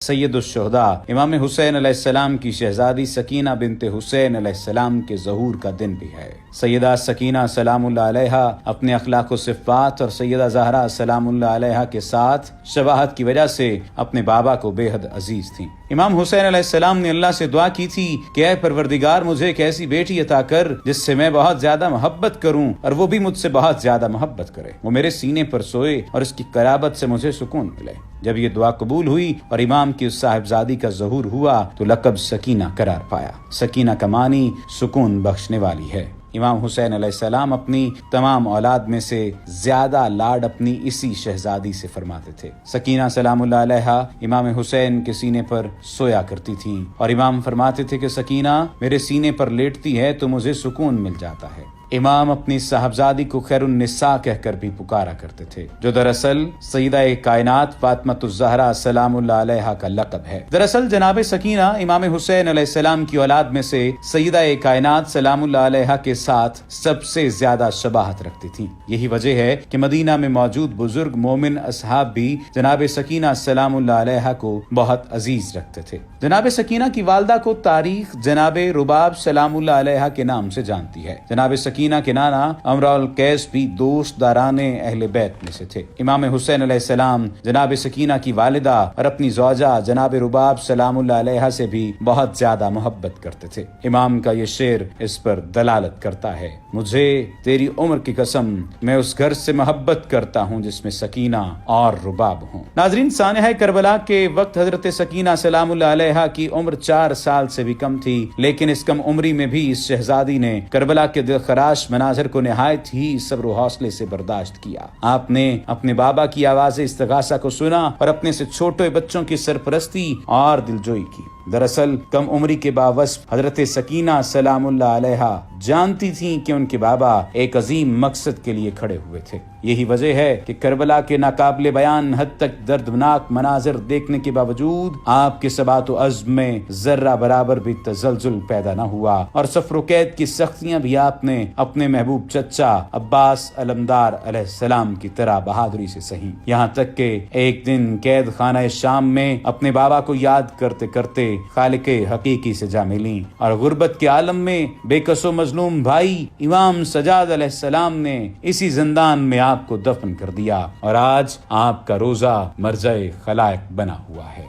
سید الشہداء امام حسین علیہ السلام کی شہزادی سکینہ بنت حسین علیہ السلام کے ظہور کا دن بھی ہے۔ سیدہ سکینہ سلام اللہ علیہا اپنے اخلاق و صفات اور سیدہ زہرا سلام اللہ علیہا کے ساتھ شباہت کی وجہ سے اپنے بابا کو بے حد عزیز تھیں۔ امام حسین علیہ السلام نے اللہ سے دعا کی تھی کہ اے پروردگار مجھے ایک ایسی بیٹی عطا کر جس سے میں بہت زیادہ محبت کروں اور وہ بھی مجھ سے بہت زیادہ محبت کرے، وہ میرے سینے پر سوئے اور اس کی قرابت سے مجھے سکون ملے۔ جب یہ دعا قبول ہوئی اور امام کی اس صاحبزادی کا ظہور ہوا تو لقب سکینہ قرار پایا۔ سکینہ کا معنی سکون بخشنے والی ہے۔ امام حسین علیہ السلام اپنی تمام اولاد میں سے زیادہ لاڈ اپنی اسی شہزادی سے فرماتے تھے۔ سکینہ سلام اللہ علیہا امام حسین کے سینے پر سویا کرتی تھیں اور امام فرماتے تھے کہ سکینہ میرے سینے پر لیٹتی ہے تو مجھے سکون مل جاتا ہے۔ امام اپنی صاحبزادی کو خیر النساء کہہ کر بھی پکارا کرتے تھے، جو دراصل سیدہ کائنات فاطمۃ الزہرا سلام اللہ علیہا کا لقب ہے۔ دراصل جناب سکینہ امام حسین علیہ السلام کی اولاد میں سے سیدہ کائنات سلام اللہ علیہا کے ساتھ سب سے زیادہ شباہت رکھتی تھیں۔ یہی وجہ ہے کہ مدینہ میں موجود بزرگ مومن اصحاب بھی جناب سکینہ سلام اللہ علیہا کو بہت عزیز رکھتے تھے۔ جناب سکینہ کی والدہ کو تاریخ جناب رباب سلام اللہ علیہا کے نام سے جانتی ہے۔ جناب سکینہ کے نانا امراء القیس بھی دوست داران اہل بیت میں سے تھے۔ امام حسین علیہ السلام جناب سکینہ کی والدہ اور اپنی زوجہ جناب رباب سلام اللہ علیہا سے بھی بہت زیادہ محبت کرتے تھے۔ امام کا یہ شعر اس پر دلالت کرتا ہے، مجھے تیری عمر کی قسم میں اس گھر سے محبت کرتا ہوں جس میں سکینہ اور رباب ہوں۔ ناظرین، سانحہ کربلا کے وقت حضرت سکینہ سلام اللہ علیہا کی عمر 4 سال سے بھی کم تھی، لیکن اس کم عمری میں بھی اس شہزادی نے کربلا کے دلخراش مناظر کو نہایت ہی صبر و حوصلے سے برداشت کیا۔ آپ نے اپنے بابا کی آواز استغاثہ کو سنا اور اپنے سے چھوٹے بچوں کی سرپرستی اور دلجوئی کی۔ دراصل کم عمری کے باوصف حضرت سکینہ سلام اللہ علیہا جانتی تھیں کہ ان کے بابا ایک عظیم مقصد کے لیے کھڑے ہوئے تھے۔ یہی وجہ ہے کہ کربلا کے ناقابل بیان حد تک دردناک مناظر دیکھنے کے باوجود آپ کے ثبات و عزم میں ذرہ برابر بھی تزلزل پیدا نہ ہوا اور سفر و قید کی سختیاں بھی آپ نے اپنے محبوب چچا عباس علمدار علیہ السلام کی طرح بہادری سے سہی، یہاں تک کہ ایک دن قید خانہ شام میں اپنے بابا کو یاد کرتے کرتے خالق حقیقی سے جا ملیں اور غربت کے عالم میں بے کس و مظلوم بھائی امام سجاد علیہ السلام نے اسی زندان میں آپ کو دفن کر دیا اور آج آپ کا روزہ مرجع خلائق بنا ہوا ہے۔